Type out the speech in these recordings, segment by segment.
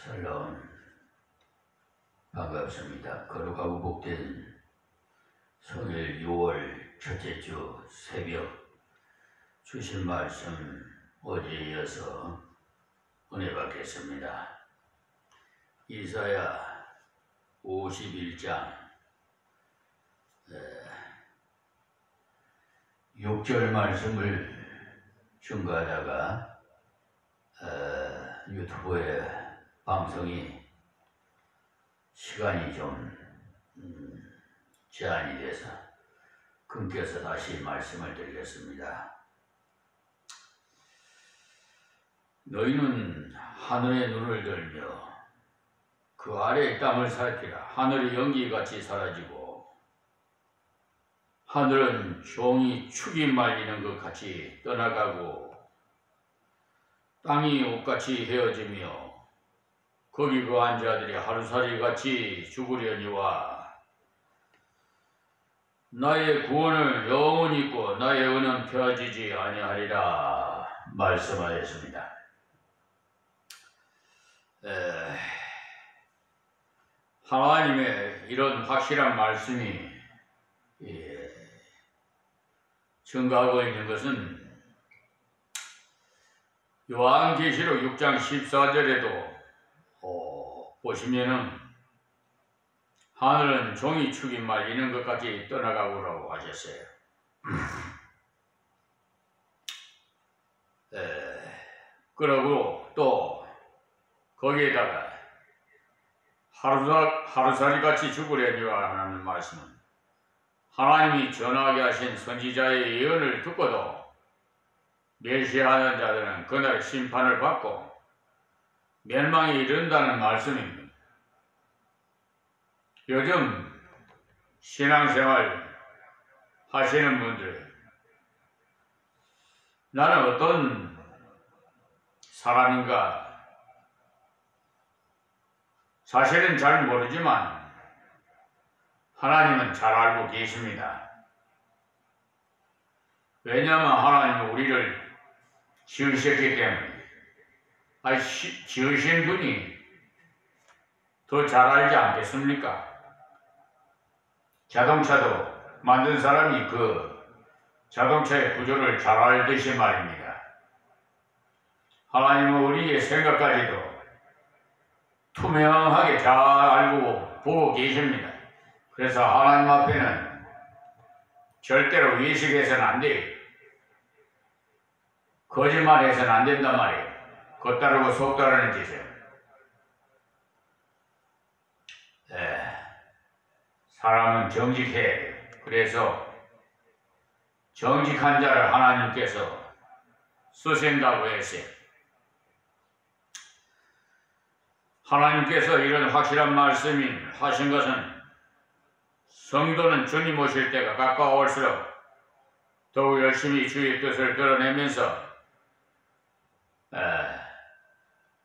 샬롬, 반갑습니다. 거룩하고 복된 성일 6월 첫째 주 새벽 주신 말씀 어제에 이어서 은혜 받겠습니다. 이사야 51장 6절 말씀을 증거하다가 유튜브에 방송이 시간이 좀 제한이 돼서 끊겨서 다시 말씀을 드리겠습니다. 너희는 하늘의 눈을 들며 그 아래의 땅을 살피라. 하늘의 연기같이 사라지고 하늘은 종이 축이 말리는 것 같이 떠나가고 땅이 옷같이 헤어지며 거기 거한 자들이 하루살이같이 죽으려니와 나의 구원을 영원히 있고 나의 은은 펴지지 아니하리라 말씀하였습니다. 하나님의 이런 확실한 말씀이 증거하고 있는 것은 요한계시록 6장 14절에도 보시면은 하늘은 종이 축이 말리는 것 같이 떠나가고라고 하셨어요. 그러고 또 거기에다가 하루살이같이 죽으려니와 하는 말씀은 하나님이 전하게 하신 선지자의 예언을 듣고도 멸시하는 자들은 그날 심판을 받고 멸망에 이른다는 말씀입니다. 요즘 신앙생활 하시는 분들, 나는 어떤 사람인가 사실은 잘 모르지만 하나님은 잘 알고 계십니다. 왜냐하면 하나님은 우리를 지으셨기 때문에. 지으신 분이 더 잘 알지 않겠습니까? 자동차도 만든 사람이 그 자동차의 구조를 잘 알듯이 말입니다. 하나님은 우리의 생각까지도 투명하게 잘 알고 보고 계십니다. 그래서 하나님 앞에는 절대로 외식해서는 안 돼요. 거짓말해서는 안 된단 말이에요. 겉다르고 속다르는 짓이에요. 사람은 정직해야 돼요. 그래서 정직한 자를 하나님께서 쓰신다고 했어요. 하나님께서 이런 확실한 말씀인 하신 것은 성도는 주님 오실 때가 가까워올수록 더욱 열심히 주의 뜻을 드러내면서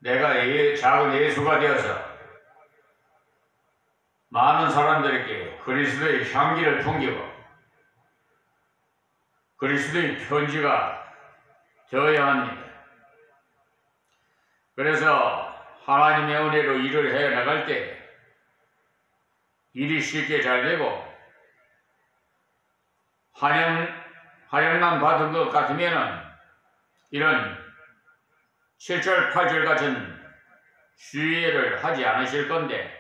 내가 작은 예수가 되어서 많은 사람들에게 그리스도의 향기를 풍기고 그리스도의 편지가 되어야 합니다. 그래서 하나님의 은혜로 일을 해 나갈 때 일이 쉽게 잘 되고 환영만 받은 것 같으면은 이런 7절 8절 같은 주의를 하지 않으실 건데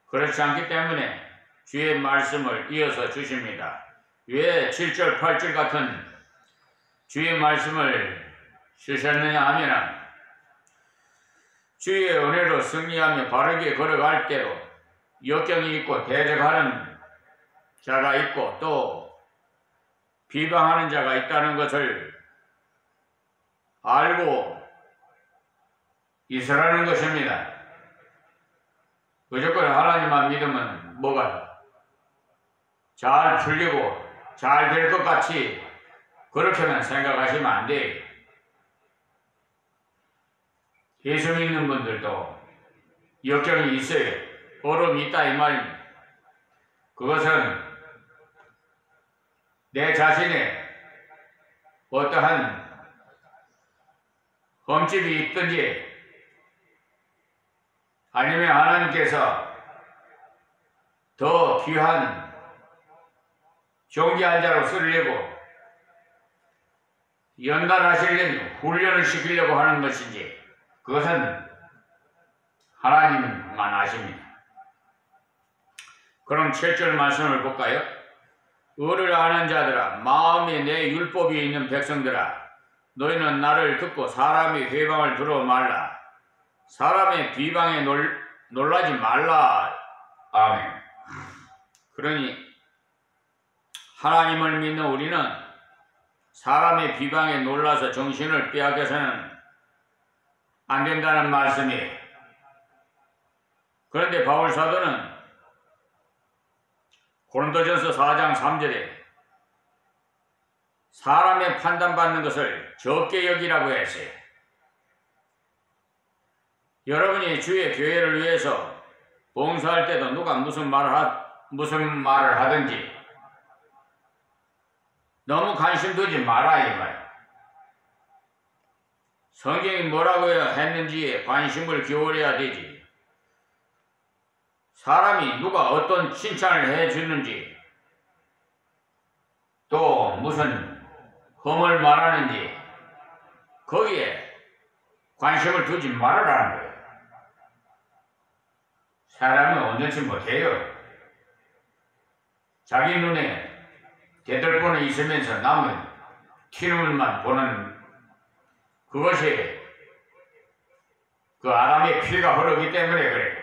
그렇지 않기 때문에 주의 말씀을 이어서 주십니다. 왜 7절 8절 같은 주의 말씀을 주셨느냐 하면 주의 은혜로 승리하며 바르게 걸어갈 때도 역경이 있고 대적하는 자가 있고 또 비방하는 자가 있다는 것을 알고 있으라는 것입니다. 무조건 하나님만 믿으면 뭐가 잘 풀리고 잘 될 것 같이 그렇게만 생각하시면 안 돼요. 예수 믿는 분들도 역경이 있어요. 어려움이 있다 이 말입니다. 그것은 내 자신의 어떠한 흠집이 있든지 아니면 하나님께서 더 귀한 종기한 자로 쓰려고 연단하시려고 훈련을 시키려고 하는 것인지 그것은 하나님만 아십니다. 그럼 7절 말씀을 볼까요? 의를 아는 자들아, 마음에 내 율법이 있는 백성들아, 너희는 나를 듣고 사람의 회방을 들어 말라. 사람의 비방에 놀라지 말라. 아멘. 그러니 하나님을 믿는 우리는 사람의 비방에 놀라서 정신을 빼앗겨서는 안 된다는 말씀이에요. 그런데 바울 사도는 고린도전서 4장 3절에 사람의 판단받는 것을 적게 여기라고 했어요. 여러분이 주의 교회를 위해서 봉사할 때도 누가 무슨 말을 하든지 너무 관심 두지 마라 이 말. 성경이 뭐라고 했는지에 관심을 기울여야 되지. 사람이 누가 어떤 칭찬을 해주는지 또 무슨 험을 말하는지 거기에 관심을 두지 말아라는 거예요. 사람은 온전치 못해요. 자기 눈에 대들보는 있으면서 남은 튀눈만 보는 그것이 그 아담의 피가 흐르기 때문에 그래요.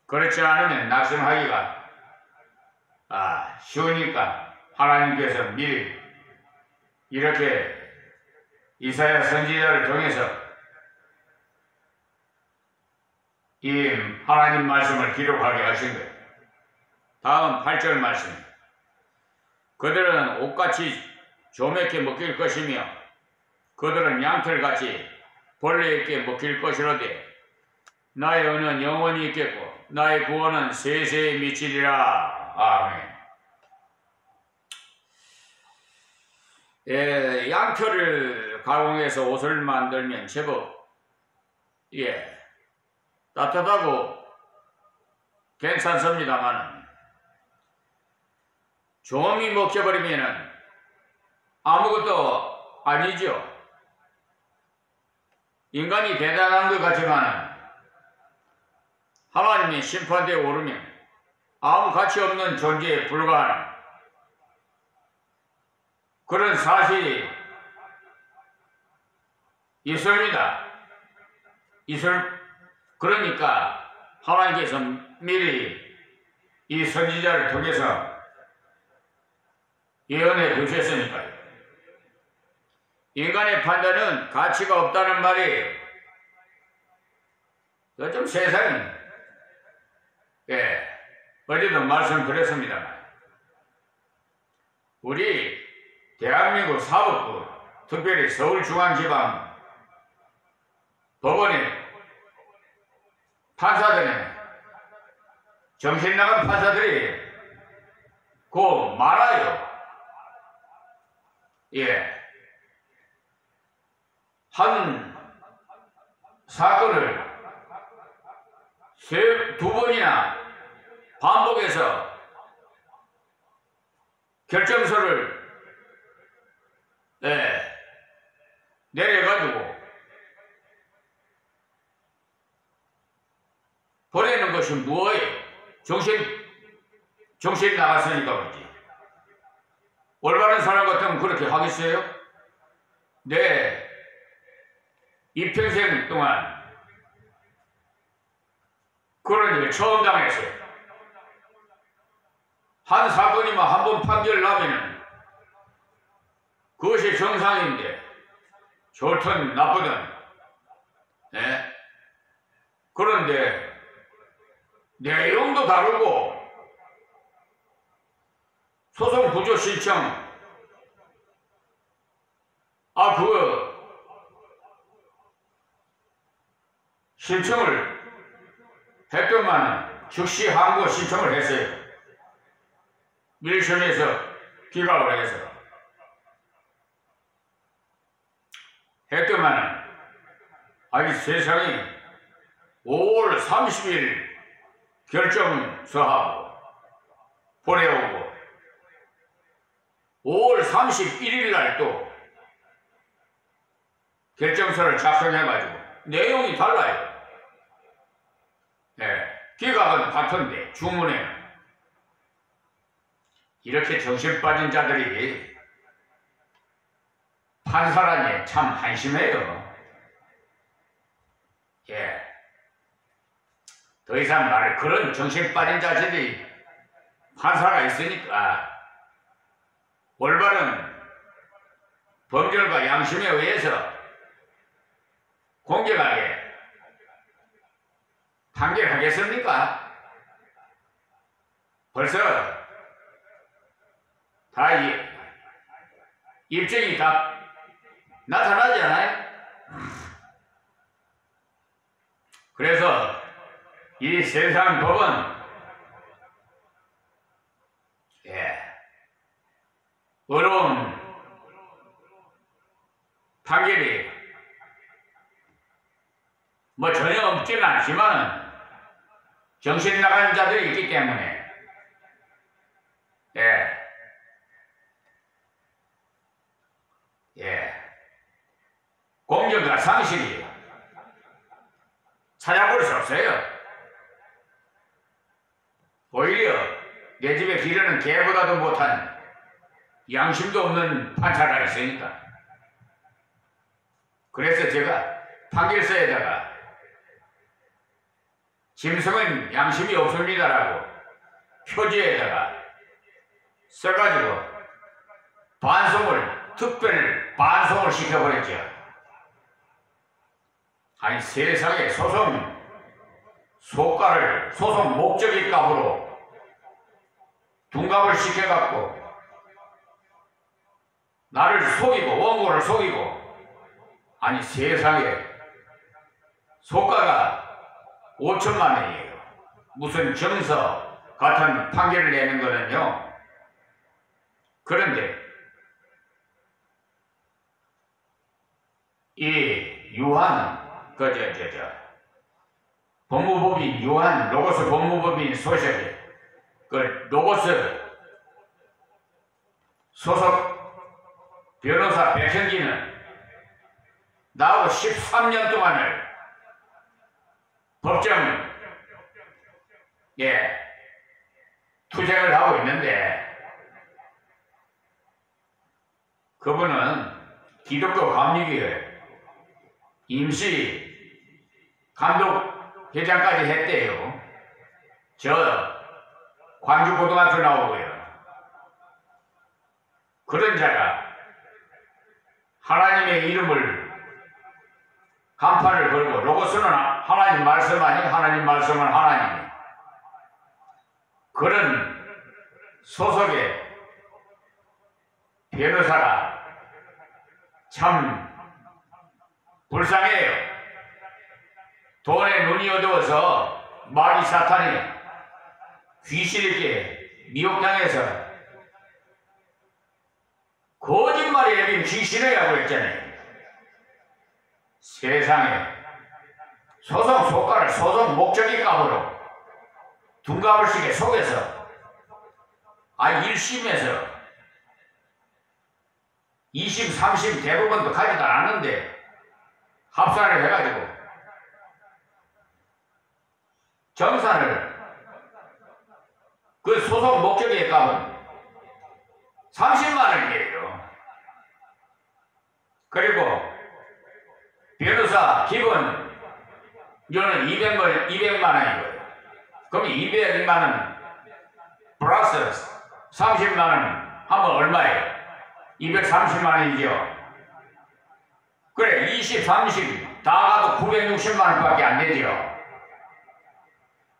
그렇지 않으면 낙심하기가 쉬우니까 하나님께서 미리 이렇게 이사야 선지자를 통해서 이 하나님 말씀을 기록하게 하신 거예요. 다음 8절 말씀. 그들은 옷같이 조맥게 먹힐 것이며 그들은 양털같이 벌레에게 먹힐 것이로되 나의 은은 영원히 있겠고 나의 구원은 세세에 미치리라. 아멘. 양털을 가공해서 옷을 만들면 제법 따뜻하고 괜찮습니다만 좀이 먹혀버리면 아무것도 아니죠. 인간이 대단한 것 같지만 하나님의 심판대에 오르면 아무 가치 없는 존재에 불과하는 그런 사실이 있습니다. 그러니까 하나님께서 미리 이 선지자를 통해서 예언해 두셨으니까요. 인간의 판단은 가치가 없다는 말이에요. 요즘 세상이 어제도 말씀드렸습니다만 우리 대한민국 사법부 특별히 서울중앙지방 법원의 판사들은 정신나간 판사들이 고 말아요. 한 사건을 두 번이나 반복해서 결정서를 내려가지고 보내는 것이 뭐예요? 정신 나갔으니까 그렇지. 올바른 사람 같으면 그렇게 하겠어요? 이평생 동안 그런 일 처음 당했어요. 한 사건이면 한 번 판결 나면은 그것이 정상인데 좋든 나쁘든 그런데 내용도 다르고 소송 구조 신청 신청을 했더만 즉시 항고 신청을 했어요. 밀심에서 기각을 해서 했더만 세상이 5월 30일 결정서하고 보내오고 5월 31일 날 또 결정서를 작성해가지고 내용이 달라요. 네, 기각은 같은데 주문에는. 이렇게 정신 빠진 자들이 판사라니 참 한심해요. 예. 더 이상 말을 그런 정신 빠진 자들이 판사가 있으니까 올바른 법률과 양심에 의해서 공정하게 판결하겠습니까? 벌써 다 입증이 다 나타나잖아요. 그래서 이 세상 법은 어려운 판결이 뭐 전혀 없지는 않지만 정신 나간 자들이 있기 때문에 공정과 상식이 찾아볼 수 없어요. 오히려 내 집에 기르는 개보다도 못한 양심도 없는 판사가 있으니까. 그래서 제가 판결서에다가 짐승은 양심이 없습니다라고 표지에다가 써가지고 특별 반송을 시켜버렸죠. 아니 세상에 소송 목적이 값으로 둔갑을 시켜갖고 나를 속이고 원고를 속이고, 아니 세상에 소가가 5천만 원이에요. 무슨 정서 같은 판결을 내는 거는요. 그런데 이 유한 법무법인 유한 로고스 법무법인 소속의 로고스 소속 변호사 백현기는 나하고 13년 동안을 법정 투쟁을 하고 있는데, 그분은 기독교 감리교회 임시 감독회장까지 했대요. 저 광주고등학교 나오고요. 그런 자가 하나님의 이름을 간판을 걸고, 로고스는 하나님 말씀 아니고 하나님 말씀은 하나님, 그런 소속의 변호사가 참 불쌍해요. 돈에 눈이 어두워서 마귀 사탄이 귀신에게 미혹당해서 거짓말에 여긴 귀신이라고 했잖아요. 세상에 소송 속가를 소송 목적이 값으로 둔갑을 시게 속여서 1심에서 2심, 3심 대부분도 가지도 않았는데 합산을 해가지고 정산을 그 소송 목적의 값은 30만 원이에요. 그리고 변호사 기본 이거는 200만 원이고요. 그럼 200만 원 플러스 30만 원 하면 얼마예요? 230만 원이죠. 그래 20, 30 다 가도 960만 원밖에 안 되죠.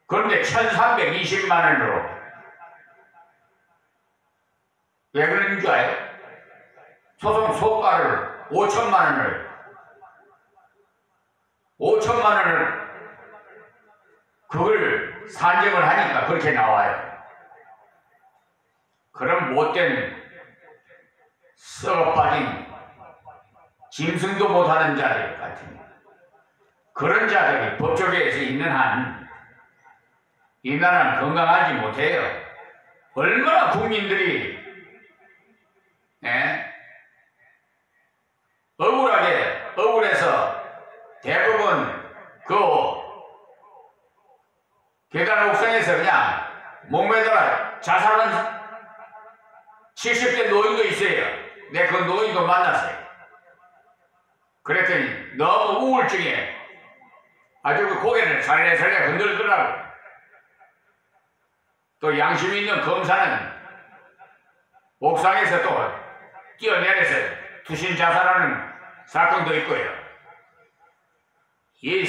그런데 1320만 원으로 왜 그러는 줄 알아요? 소송 소가를 5천만 원을 그걸 산정을 하니까 그렇게 나와요. 그런 못된 썩어빠진 짐승도 못하는 자들 같은 그런 자들이 법조계에서 있는 한 이 나라는 건강하지 못해요. 얼마나 국민들이 억울해서 대부분 그 계단 옥상에서 그냥 목매달아 자살한 70대 노인도 있어요. 내가 그 노인도 만났어요. 그랬더니 너무 우울증에 아주 그 고개를 살래살래 흔들더라고. 또 양심 있는 검사는 옥상에서 또 뛰어내려서 투신 자살하는 사건도 있고요. 이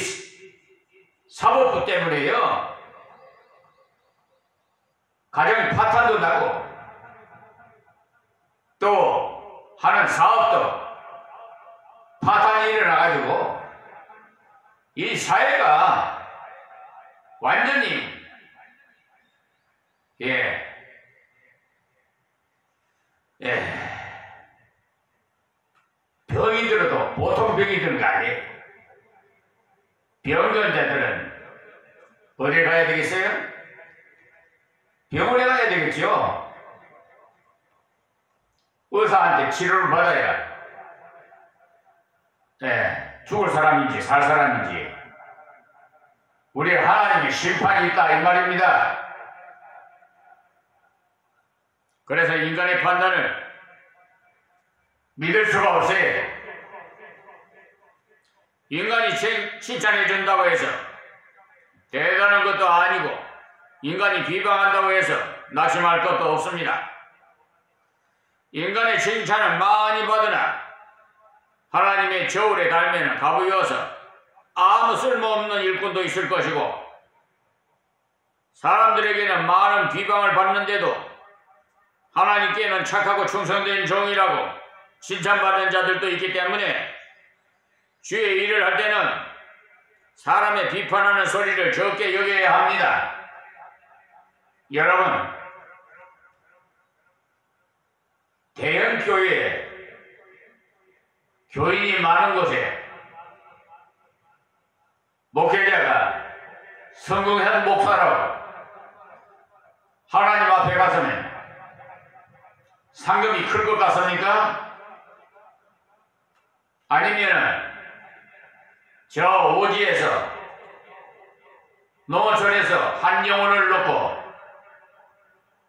사법부 때문에요. 가정이 파탄도 나고 또 하는 사업도 파탄이 일어나가지고 이 사회가 완전히 병이 들어도 보통 병이 드는 거 아니에요. 병든 자들은 어디 가야 되겠어요? 병원에 가야 되겠죠. 의사한테 치료를 받아야 죽을 사람인지 살 사람인지 우리 하나님의 심판이 있다 이 말입니다. 그래서 인간의 판단을 믿을 수가 없어요. 인간이 칭찬해 준다고 해서 대단한 것도 아니고 인간이 비방한다고 해서 낙심할 것도 없습니다. 인간의 칭찬을 많이 받으나 하나님의 저울에 달면 가부여서 아무 쓸모없는 일꾼도 있을 것이고 사람들에게는 많은 비방을 받는데도 하나님께는 착하고 충성된 종이라고 칭찬받는 자들도 있기 때문에 주의 일을 할 때는 사람의 비판하는 소리를 적게 여겨야 합니다. 여러분, 대형 교회에 교인이 많은 곳에 목회자가 성공한 목사라고 하나님 앞에 가서는 상금이 클 것 같습니까? 아니면 저 오지에서 농어촌에서 한 영혼을 놓고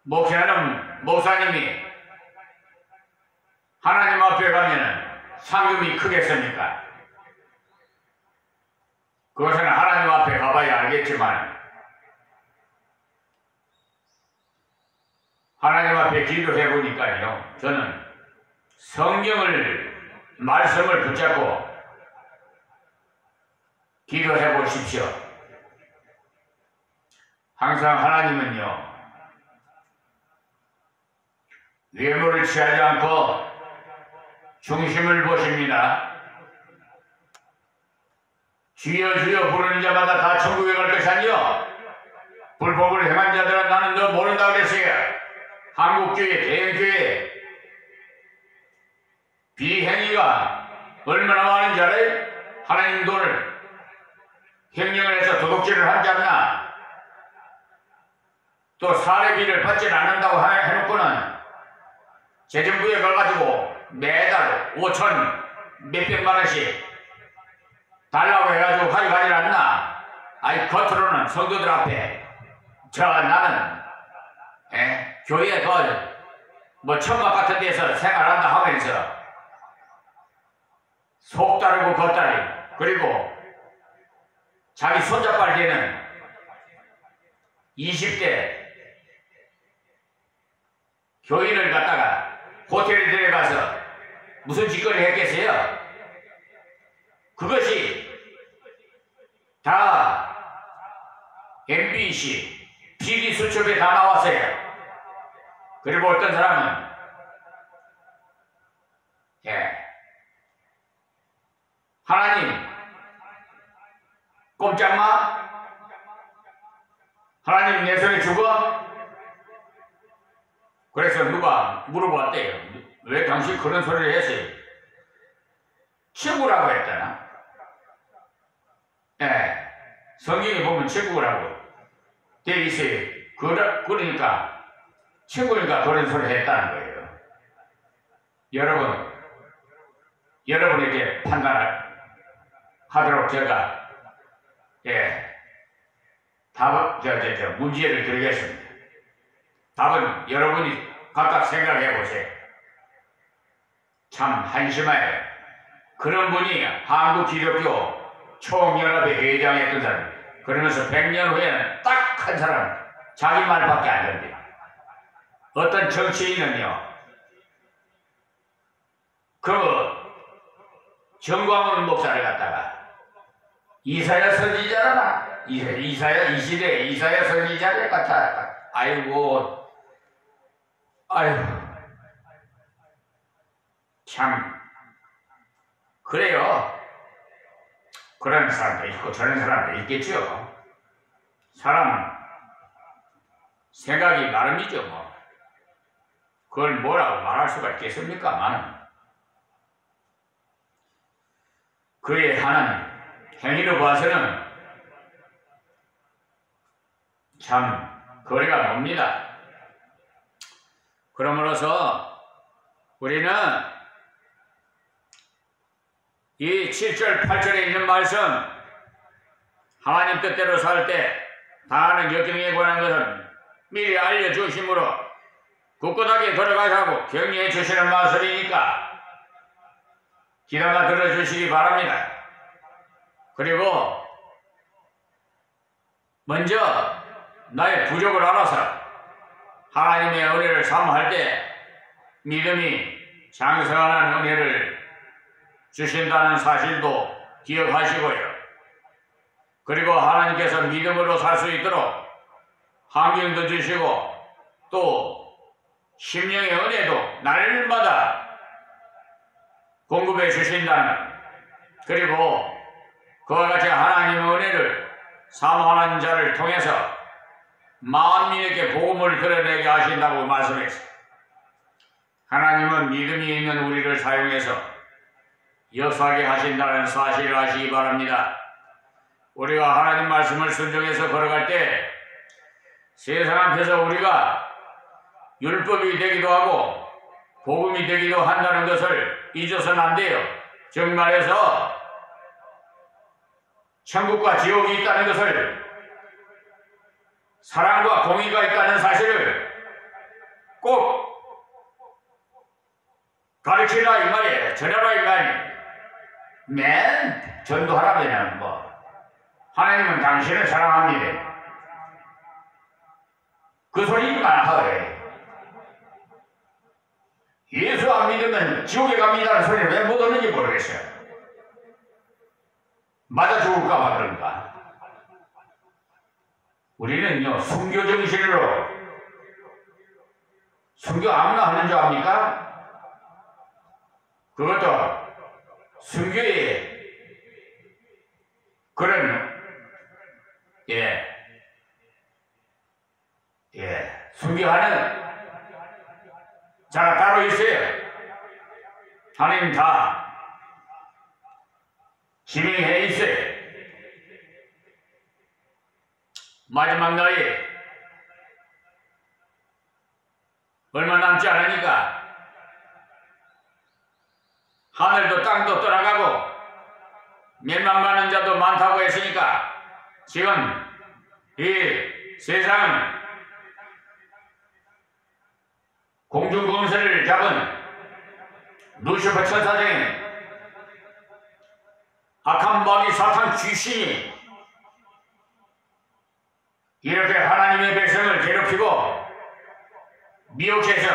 목회하는 목사님이 하나님 앞에 가면 상금이 크겠습니까? 그것은 하나님 앞에 가봐야 알겠지만 하나님 앞에 기도해 보니까요, 저는 말씀을 붙잡고 기도해 보십시오. 항상 하나님은요, 외모를 취하지 않고 중심을 보십니다. 주여 주여 부르는 자마다 다 천국에 갈 것이 아니요 불법을 행한 자들은 나는 너 모른다 그랬어요. 한국교회, 대형교회 비행위가 얼마나 많은지 알아요? 하나님 돈을 횡령을 해서 도둑질을 하지 않나? 또 사례비를 받지 않는다고 해놓고는 재정부에 가가지고 매달 5천 몇백만 원씩 달라고 해가지고 가져가지 않나? 아이 겉으로는 성도들 앞에 나는 교회 뭐 천막 같은 데서 생활한다 하면서 속 다르고 겉 다르고 그리고 자기 손자딸에게는 20대 교인을 갖다가 호텔에 데려가서 무슨 짓거리 했겠어요? 그것이 다 MBC, PD 수첩에 다 나왔어요. 그리고 어떤 사람은 하나님 꼼짝마? 하나님 내 손에 죽어? 그래서 누가 물어봤대요. 왜 당신 그런 소리를 했어요? 친구라고 했잖아. 예, 성경에 보면 천국이라고 돼 있어요. 그러니까 천국이니까 그런 소리 했다는 거예요. 여러분에게 판단하도록 제가 답은 문제를 드리겠습니다. 답은 여러분이 각각 생각해 보세요. 참 한심해요. 그런 분이 한국기독교 총연합회 회장했던 사람, 그러면서 100년 후에는 딱 한 사람 자기 말밖에 안 된대요. 어떤 정치인은요, 그 정광훈 목사를 갖다가 이사야 선지자라, 이 시대에 이사야 선지자를 갖다가 아이고 참 그래요. 그런 사람도 있고 저런 사람도 있겠죠. 사람 생각이 나름이죠. 뭐 그걸 뭐라고 말할 수가 있겠습니까만 그의 하는 행위로 봐서는 참 거리가 멉니다. 그러므로서 우리는 이 7절 8절에 있는 말씀, 하나님 뜻대로 살 때 당하는 역경에 관한 것은 미리 알려주심으로 굳건하게 걸어가자고 격려해 주시는 말씀이니까 귀담아 들어주시기 바랍니다. 그리고 먼저 나의 부족을 알아서 하나님의 은혜를 사모할 때 믿음이 장성한 은혜를 주신다는 사실도 기억하시고요. 그리고 하나님께서 믿음으로 살 수 있도록 환경도 주시고 또 심령의 은혜도 날마다 공급해 주신다는, 그리고 그와 같이 하나님의 은혜를 사모하는 자를 통해서 만민에게 복음을 드러내게 하신다고 말씀했습니다. 하나님은 믿음이 있는 우리를 사용해서 역사하게 하신다는 사실을 아시기 바랍니다. 우리가 하나님 말씀을 순종해서 걸어갈 때 세상 앞에서 우리가 율법이 되기도 하고 복음이 되기도 한다는 것을 잊어서는 안 돼요. 즉 말해서 천국과 지옥이 있다는 것을, 사랑과 공의가 있다는 사실을 꼭 가르치라 이 말이에요. 전하라 이 말이에요. 맨 전도하라면 뭐 하나님은 당신을 사랑합니다. 그 소리만 하래. 예수 안 믿으면 지옥에 갑니다는 소리를 왜 못 하는지 모르겠어요. 맞아 죽을까봐 그런가. 우리는요 순교 정신으로, 순교 아무나 하는 줄 압니까? 그것도 순교의 그런 순교하는 자가 따로 있어요. 하나님 다 지명해 있어요. 마지막 나이에 얼마 남지 않으니까 하늘도 땅도 떠나가고 멸망받는 자도 많다고 했으니까 지금 이 세상 공중권세를 잡은 루시퍼 천사적인 악한 마귀 사탄 귀신이 이렇게 하나님의 백성을 괴롭히고 미혹해서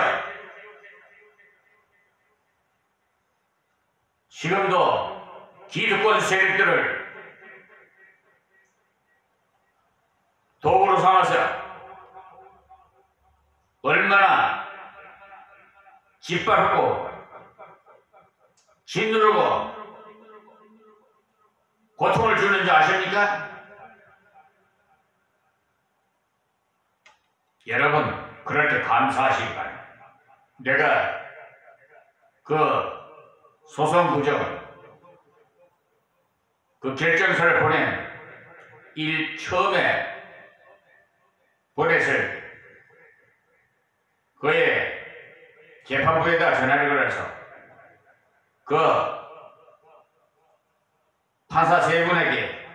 지금도 기득권 세력들을 도구로 삼아서 얼마나 짓밟고 짓누르고 고통을 주는지 아십니까? 여러분 그럴 때 감사하시기 바랍니다. 내가 그 소송 구정 그 결정서를 보낸 일 처음에 보냈을 때 그의 재판부에다 전화를 걸어서 그 판사 세 분에게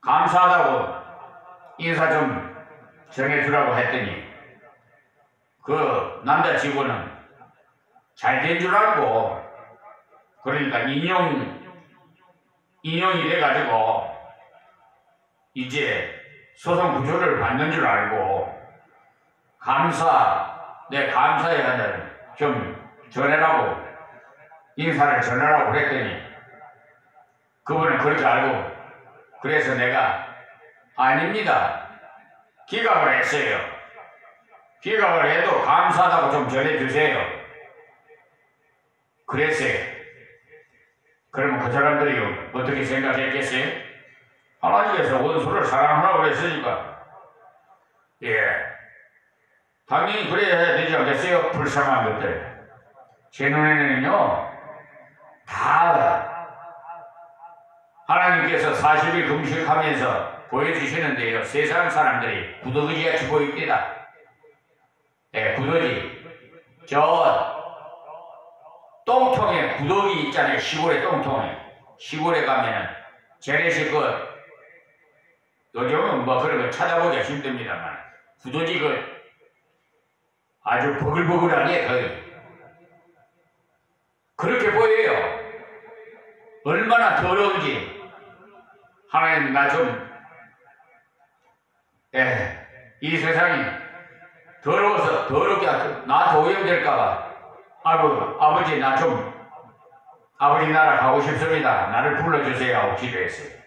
감사하다고 인사 좀 전해주라고 했더니 그 남자 직원은 잘 된 줄 알고, 그러니까 인용이 돼가지고 이제 소송 구조를 받는 줄 알고 내 감사의 한을 좀 전해라고 인사를 전하라고 그랬더니 그분은 그렇게 알고, 그래서 내가 아닙니다, 기각을 했어요. 기각을 해도 감사하다고 좀 전해주세요. 그랬어요. 그러면 그 사람들이 어떻게 생각했겠어요? 하나님께서 원수를 사랑하라고 그랬으니까 당연히 그래야 되지 않겠어요? 불쌍한 것들. 제 눈에는요, 다 하나님께서 40일 금식하면서 보여주시는데요, 세상 사람들이 구더기같이 보입니다. 구더기. 저 똥통에 구더기 있잖아요. 시골에 똥통에. 시골에 가면은 재래식 요즘은 뭐 그런 거 찾아보기가 힘듭니다만 구더기 아주 버글버글하게 그렇게 보여요. 얼마나 더러운지. 하나님, 나 이 세상이 더러워서 더럽게 나한테 오염될까봐 아버지 아버지 나라 가고 싶습니다, 나를 불러주세요 하고 기도했어요.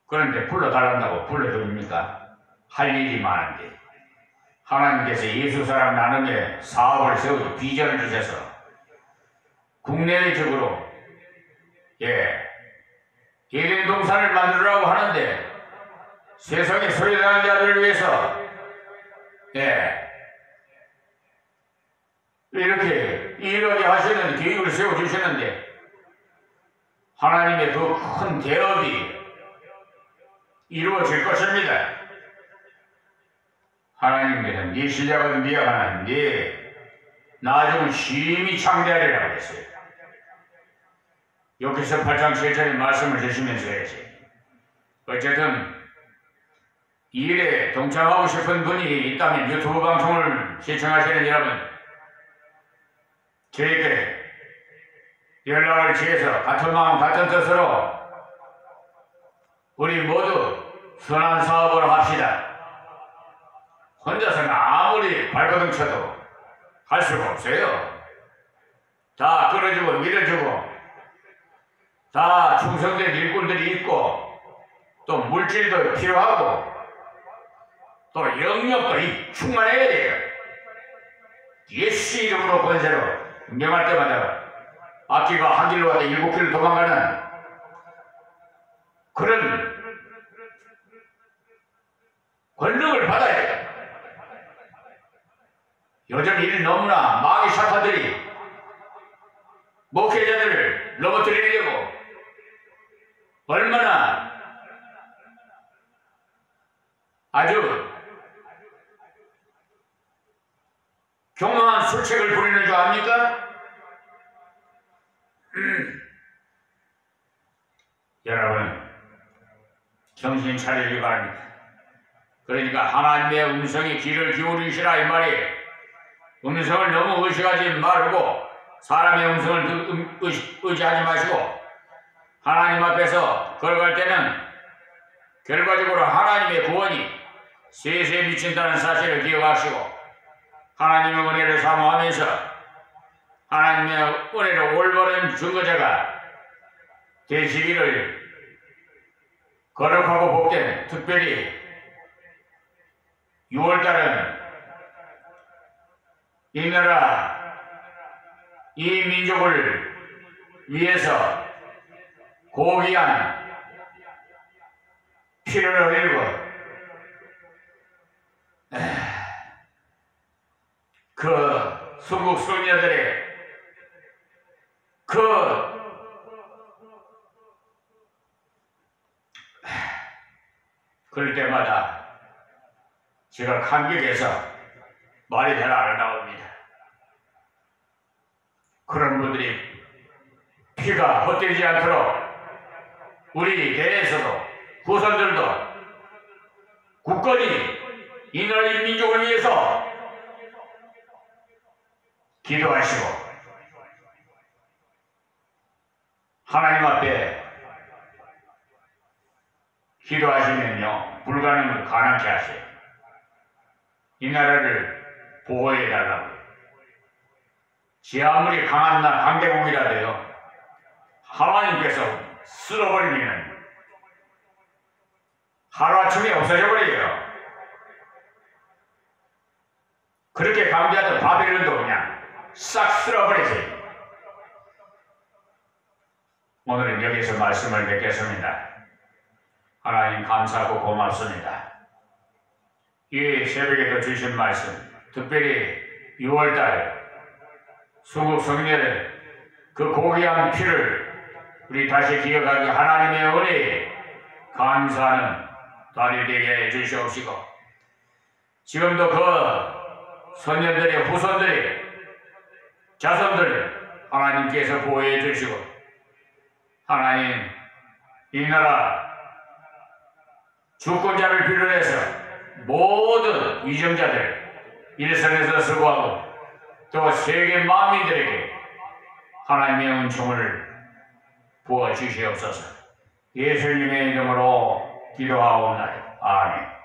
그런데 불러달란다고 불러줍니까? 할 일이 많은데. 하나님께서 예수 사랑 나눔의 사업을 세우고 비전을 주셔서 국내외적으로 예린 동산을 만들으라고 하는데, 세상에 소외당한 자들을 위해서 이렇게 일하게 하시는 계획을 세워주시는데, 하나님의 그 큰 대업이 이루어질 것입니다. 하나님께서 네 실력은 미약하나 네 나중은 심히 창대하리라고 했어요. 여기서 8장 7절의 말씀을 주시면서 해야지. 어쨌든 이 일에 동참하고 싶은 분이 있다면 유튜브 방송을 시청하시는 여러분, 저에게 연락을 취해서 같은 마음 같은 뜻으로 우리 모두 선한 사업을 합시다. 혼자서는 아무리 발버둥 쳐도 할 수가 없어요. 다 끌어주고 밀어주고 다 충성된 일꾼들이 있고 또 물질도 필요하고 또 영역도 충만해야 돼요. 예수 이름으로 권세로 명할 때마다 악기가 한 길로 가다 7길로 도망가는 그런 권력을 받아야 돼요. 요즘 일 너무나 마귀 사파들이 목회자들을 넘어뜨리려고 얼마나 아주 교묘한 술책을 부리는 줄 압니까? 여러분, 정신 차리기 바랍니다. 그러니까 하나님의 음성에 귀를 기울이시라 이 말이에요. 음성을 너무 의식하지 말고 사람의 음성을 의지하지 마시고 하나님 앞에서 걸어갈 때는 결과적으로 하나님의 구원이 세세에 미친다는 사실을 기억하시고 하나님의 은혜를 사모하면서 하나님의 은혜로 올바른 증거자가 되시기를 거룩하고 복된, 특별히 6월달은 이 나라, 이 민족을 위해서 고귀한 피를 흘리고 그 수국 수녀들의 그 그럴 때마다 제가 감격해서 말이 잘 안 나옵니다. 그런 분들이 피가 헛되지 않도록 우리 대에서도 후손들도 굳건히 이 나라 이 민족을 위해서 기도하시고 하나님 앞에 기도하시면요 불가능을 가능케 하세요. 이 나라를 보호해 달라고. 지 아무리 강한 강대국이라도요 하나님께서 쓸어버리면 하루아침에 없어져 버려요. 그렇게 강대하던 바벨론도 그냥 싹 쓸어버리세요. 오늘은 여기서 말씀을 맺겠습니다. 하나님 감사하고 고맙습니다. 이 새벽에도 주신 말씀, 특별히 6월달 수국 성년의 그 고귀한 피를 우리 다시 기억하기 하나님의 은혜에 감사하는 달이 되게 해주시옵시고, 지금도 그 선녀들의 후손들의 자손들을 하나님께서 보호해 주시고, 하나님 이 나라 주권자를 비롯해서 모든 위정자들 일선에서 수고하고 또 세계 만민들에게 하나님의 은총을 부어 주시옵소서. 예수님의 이름으로 기도하옵나이다. 아멘.